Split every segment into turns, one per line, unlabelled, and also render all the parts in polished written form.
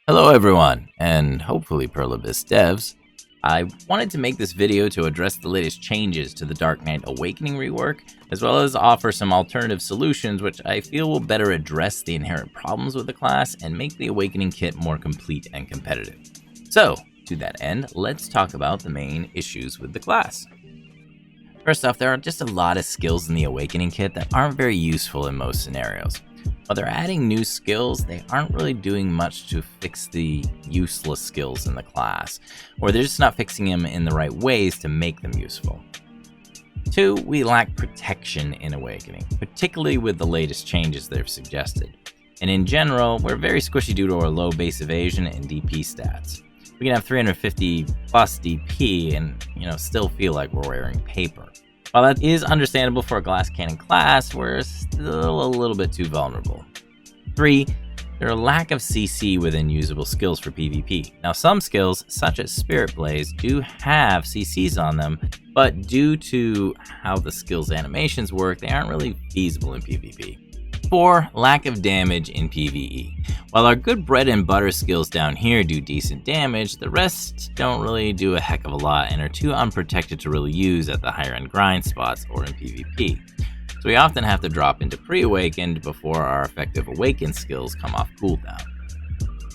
Hello everyone, and hopefully Pearl Abyss devs. I wanted to make this video to address the latest changes to the Dark Knight Awakening rework, as well as offer some alternative solutions which I feel will better address the inherent problems with the class and make the Awakening kit more complete and competitive. So, to that end, let's talk about the main issues with the class. First off, there are just a lot of skills in the Awakening kit that aren't very useful in most scenarios. While they're adding new skills, they aren't really doing much to fix the useless skills in the class, or they're just not fixing them in the right ways to make them useful. 2, we lack protection in Awakening, particularly with the latest changes they've suggested. And in general, we're very squishy due to our low base evasion and DP stats. We can have 350 plus DP and, still feel like we're wearing paper. While that is understandable for a glass cannon class, we're still a little bit too vulnerable. 3, there are lack of CC within usable skills for PvP. Now some skills, such as Spirit Blaze, do have CCs on them, but due to how the skill's animations work, they aren't really feasible in PvP. 4, lack of damage in PvE. While our good bread and butter skills down here do decent damage, the rest don't really do a heck of a lot and are too unprotected to really use at the higher end grind spots or in PvP. So we often have to drop into pre-awakened before our effective awakened skills come off cooldown.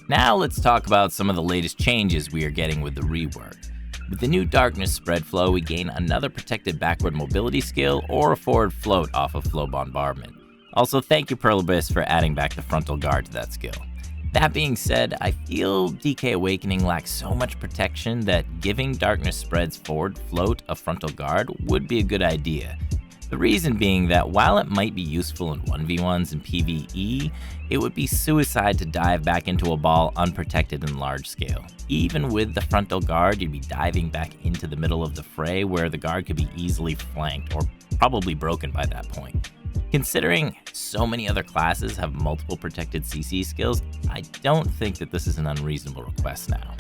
Now let's talk about some of the latest changes we are getting with the rework. With the new Darkness Spread flow, we gain another protected backward mobility skill or a forward float off of flow bombardment. Also, thank you Pearl Abyss for adding back the frontal guard to that skill. That being said, I feel DK Awakening lacks so much protection that giving Darkness Spread's forward float a frontal guard would be a good idea. The reason being that while it might be useful in 1v1s and PvE, it would be suicide to dive back into a ball unprotected in large scale. Even with the frontal guard, you'd be diving back into the middle of the fray where the guard could be easily flanked or probably broken by that point. Considering so many other classes have multiple protected CC skills, I don't think that this is an unreasonable request now.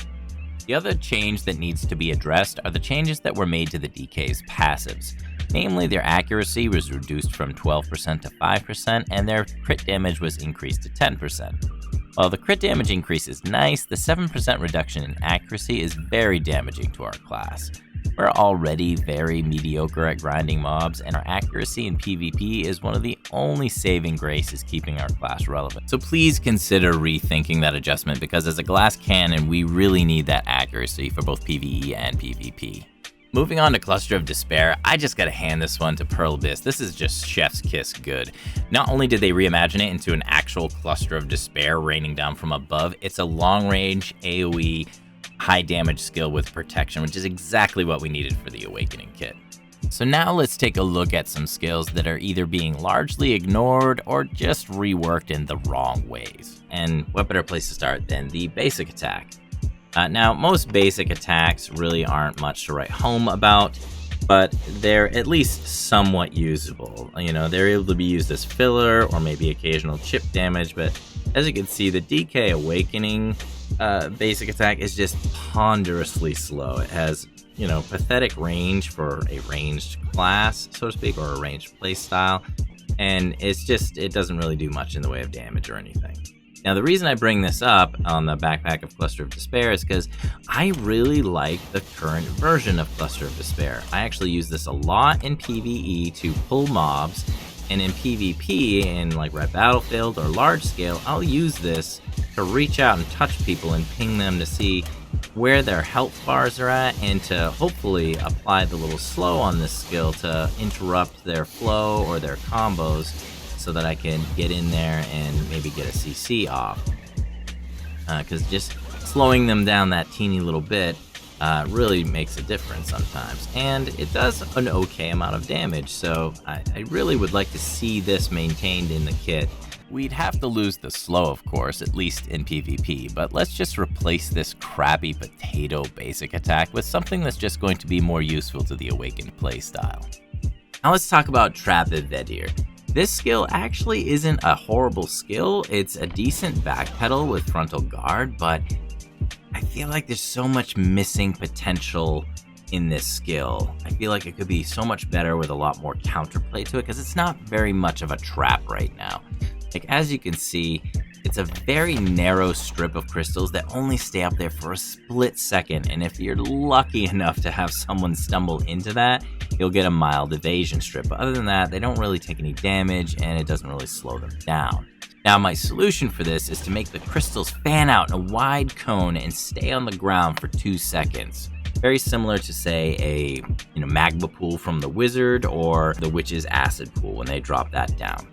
The other change that needs to be addressed are the changes that were made to the DK's passives. Namely, their accuracy was reduced from 12% to 5%, and their crit damage was increased to 10%. While the crit damage increase is nice, the 7% reduction in accuracy is very damaging to our class. We're already very mediocre at grinding mobs, and our accuracy in PvP is one of the only saving graces keeping our class relevant. So please consider rethinking that adjustment, because as a glass cannon, we really need that accuracy for both PvE and PvP. Moving on to Cluster of Despair, I just gotta hand this one to Pearl Abyss. This is just chef's kiss good. Not only did they reimagine it into an actual Cluster of Despair raining down from above, it's a long-range AoE high damage skill with protection, which is exactly what we needed for the Awakening kit. So now let's take a look at some skills that are either being largely ignored or just reworked in the wrong ways. And what better place to start than the basic attack? Now, most basic attacks really aren't much to write home about, but they're at least somewhat usable. They're able to be used as filler or maybe occasional chip damage, but as you can see, the DK Awakening basic attack is just ponderously slow. It has, pathetic range for a ranged class, so to speak, or a ranged playstyle, and it doesn't really do much in the way of damage or anything. Now, the reason I bring this up on the backpack of Cluster of Despair is because I really like the current version of Cluster of Despair. I actually use this a lot in PvE to pull mobs, and in PvP, in like Red Battlefield or large scale, I'll use this to reach out and touch people and ping them to see where their health bars are at, and to hopefully apply the little slow on this skill to interrupt their flow or their combos, so that I can get in there and maybe get a CC off. Because just slowing them down that teeny little bit really makes a difference sometimes. And it does an okay amount of damage, so I really would like to see this maintained in the kit. We'd have to lose the slow, of course, at least in PvP, but let's just replace this crappy potato basic attack with something that's just going to be more useful to the Awakened playstyle. Now let's talk about Trap of Vedir. This skill actually isn't a horrible skill. It's a decent backpedal with frontal guard, but I feel like there's so much missing potential in this skill. I feel like it could be so much better with a lot more counterplay to it, because it's not very much of a trap right now. Like, as you can see, It's a very narrow strip of crystals that only stay up there for a split second, and if you're lucky enough to have someone stumble into that, you'll get a mild evasion strip. But other than that, they don't really take any damage, and it doesn't really slow them down. Now, my solution for this is to make the crystals fan out in a wide cone and stay on the ground for 2 seconds. Very similar to, say, a magma pool from the wizard or the witch's acid pool when they drop that down.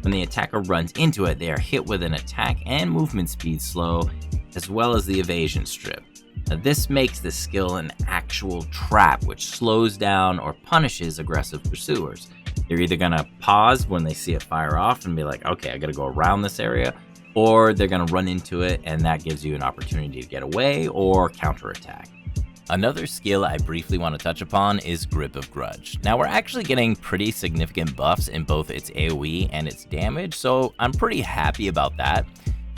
When the attacker runs into it, they are hit with an attack and movement speed slow, as well as the evasion strip. Now, this makes the skill an actual trap, which slows down or punishes aggressive pursuers. They're either gonna pause when they see it fire off and be like, okay, I gotta go around this area, or they're gonna run into it, and that gives you an opportunity to get away or counterattack. Another skill I briefly want to touch upon is Grip of Grudge. Now, we're actually getting pretty significant buffs in both its AoE and its damage, so I'm pretty happy about that.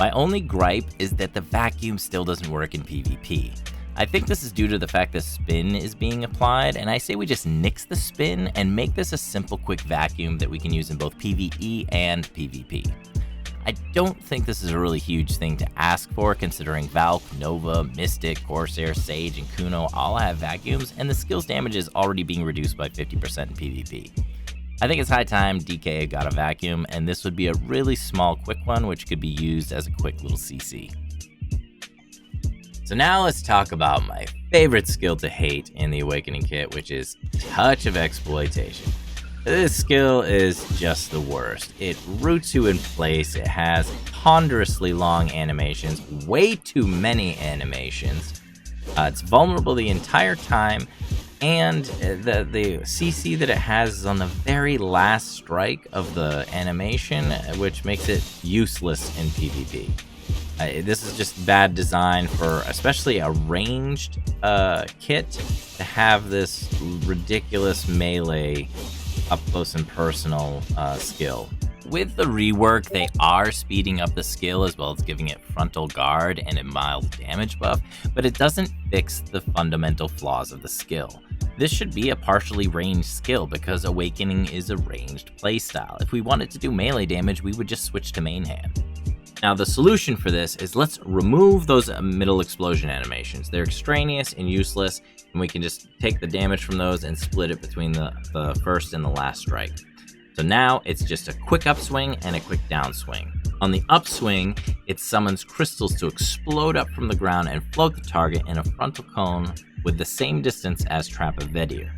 My only gripe is that the vacuum still doesn't work in PvP. I think this is due to the fact that spin is being applied, and I say we just nix the spin and make this a simple quick vacuum that we can use in both PvE and PvP. I don't think this is a really huge thing to ask for, considering Valk, Nova, Mystic, Corsair, Sage, and Kuno all have vacuums, and the skill's damage is already being reduced by 50% in PvP. I think it's high time DK got a vacuum, and this would be a really small quick one which could be used as a quick little CC. So now let's talk about my favorite skill to hate in the Awakening kit, which is Touch of Exploitation. This skill is just the worst. It roots you in place, it has ponderously long animations, way too many animations, it's vulnerable the entire time, and the CC that it has is on the very last strike of the animation, which makes it useless in PvP. This is just bad design for especially a ranged kit to have this ridiculous melee up close and personal skill. With the rework, they are speeding up the skill as well as giving it frontal guard and a mild damage buff, but it doesn't fix the fundamental flaws of the skill. This should be a partially ranged skill because Awakening is a ranged playstyle. If we wanted to do melee damage, we would just switch to main hand. Now, the solution for this is let's remove those middle explosion animations. They're extraneous and useless, and we can just take the damage from those and split it between the first and the last strike. So now it's just a quick upswing and a quick downswing. On the upswing, it summons crystals to explode up from the ground and float the target in a frontal cone with the same distance as Trap of Vedir.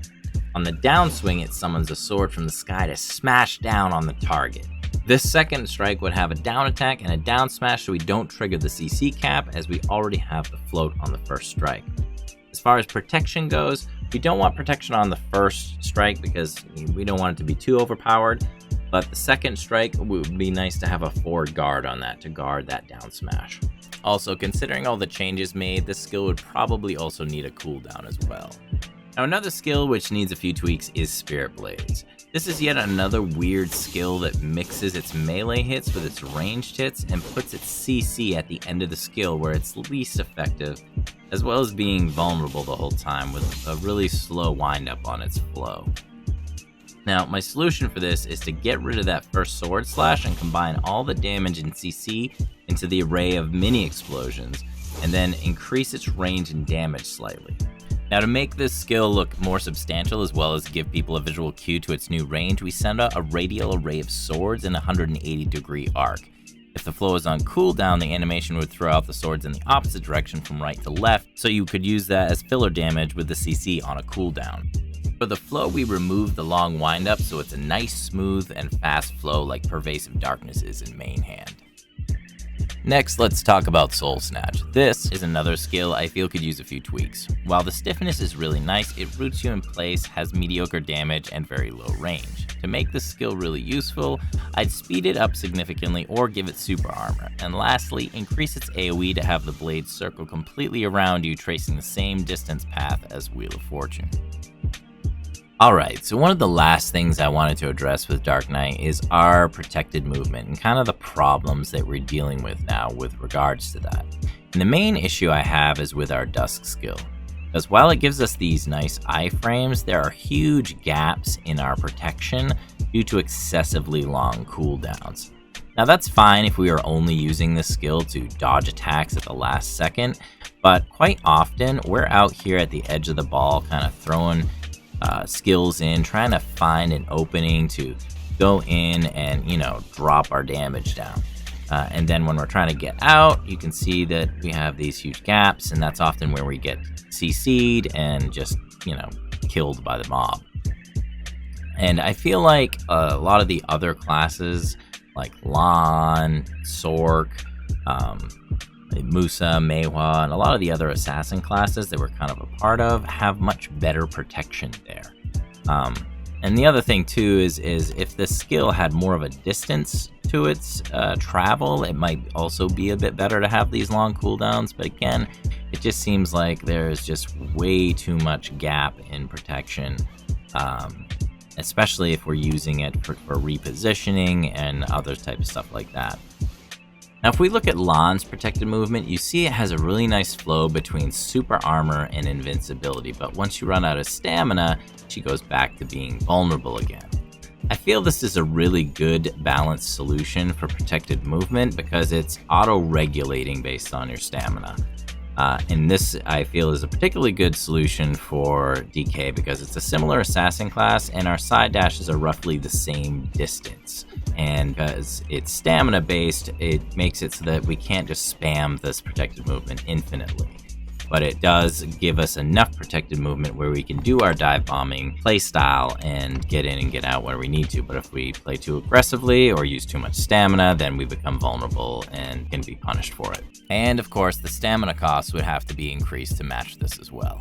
On the downswing, it summons a sword from the sky to smash down on the target. This second strike would have a down attack and a down smash, so we don't trigger the CC cap as we already have the float on the first strike. As far as protection goes, we don't want protection on the first strike because we don't want it to be too overpowered, but the second strike would be nice to have a forward guard on that to guard that down smash. Also, considering all the changes made, this skill would probably also need a cooldown as well. Now, another skill which needs a few tweaks is Spirit Blades. This is yet another weird skill that mixes its melee hits with its ranged hits and puts its CC at the end of the skill where it's least effective, as well as being vulnerable the whole time with a really slow wind-up on its flow. Now, my solution for this is to get rid of that first sword slash and combine all the damage and CC into the array of mini explosions, and then increase its range and damage slightly. Now, to make this skill look more substantial as well as give people a visual cue to its new range, we send out a radial array of swords in a 180-degree arc. If the flow is on cooldown, the animation would throw out the swords in the opposite direction from right to left, so you could use that as filler damage with the CC on a cooldown. For the flow, we remove the long windup so it's a nice, smooth, and fast flow like Pervasive Darkness is in main hand. Next, let's talk about Soul Snatch. This is another skill I feel could use a few tweaks. While the stiffness is really nice, it roots you in place, has mediocre damage, and very low range. To make this skill really useful, I'd speed it up significantly or give it super armor. And lastly, increase its AoE to have the blade circle completely around you, tracing the same distance path as Wheel of Fortune. Alright, so one of the last things I wanted to address with Dark Knight is our protected movement and kind of the problems that we're dealing with now with regards to that. And the main issue I have is with our Dusk skill. Because while it gives us these nice iframes, there are huge gaps in our protection due to excessively long cooldowns. Now that's fine if we are only using this skill to dodge attacks at the last second, but quite often we're out here at the edge of the ball kind of throwing skills in, trying to find an opening to go in and, you know, drop our damage down. And then when we're trying to get out, you can see that we have these huge gaps, and that's often where we get CC'd and just, you know, killed by the mob. And I feel like a lot of the other classes, like Lan, Sork, Musa, Meiwa, and a lot of the other assassin classes that we're kind of a part of, have much better protection there. And the other thing too is if the skill had more of a distance to its travel, it might also be a bit better to have these long cooldowns. But again, it just seems like there's just way too much gap in protection, especially if we're using it for repositioning and other type of stuff like that. Now, if we look at Lan's protected movement, you see it has a really nice flow between super armor and invincibility, but once you run out of stamina, she goes back to being vulnerable again. I feel this is a really good balanced solution for protected movement because it's auto-regulating based on your stamina. And this, I feel, is a particularly good solution for DK because it's a similar assassin class and our side dashes are roughly the same distance. And because it's stamina based, it makes it so that we can't just spam this protected movement infinitely. But it does give us enough protected movement where we can do our dive bombing playstyle and get in and get out where we need to. But if we play too aggressively or use too much stamina, then we become vulnerable and can be punished for it. And of course, the stamina cost would have to be increased to match this as well.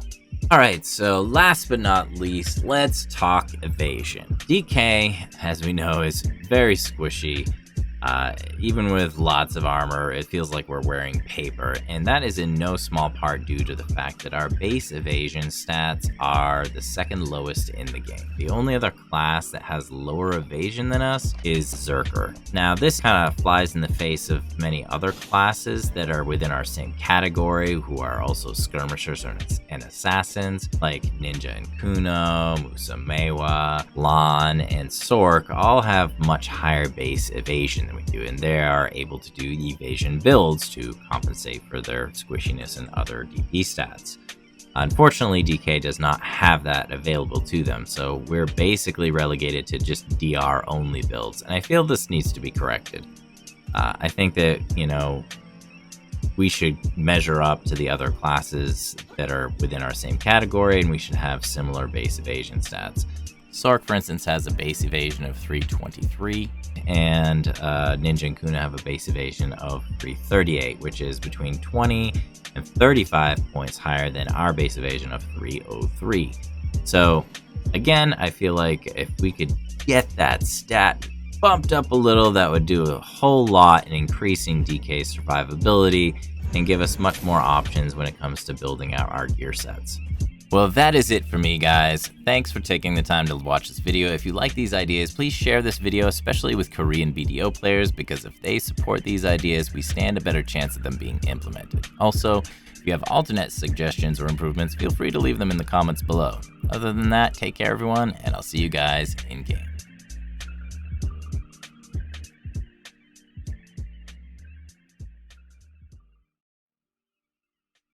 Alright, so last but not least, let's talk evasion. DK, as we know, is very squishy. Even with lots of armor, it feels like we're wearing paper, and that is in no small part due to the fact that our base evasion stats are the second lowest in the game. The only other class that has lower evasion than us is Zerker. Now, this kind of flies in the face of many other classes that are within our same category, who are also skirmishers and assassins, like Ninja and Kuno, Musa Meiwa, Lan, and Sork all have much higher base evasion than we do, and they are able to do evasion builds to compensate for their squishiness and other DP stats. Unfortunately, DK does not have that available to them, so we're basically relegated to just DR only builds, and I feel this needs to be corrected. I think that, you know, we should measure up to the other classes that are within our same category, and we should have similar base evasion stats. Sork, for instance, has a base evasion of 323, and Ninja and Kuna have a base evasion of 338, which is between 20 and 35 points higher than our base evasion of 303. So, again, I feel like if we could get that stat bumped up a little, that would do a whole lot in increasing DK's survivability and give us much more options when it comes to building out our gear sets. Well, that is it for me, guys. Thanks for taking the time to watch this video. If you like these ideas, please share this video, especially with Korean BDO players, because if they support these ideas, we stand a better chance of them being implemented. Also, if you have alternate suggestions or improvements, feel free to leave them in the comments below. Other than that, take care, everyone, and I'll see you guys in game.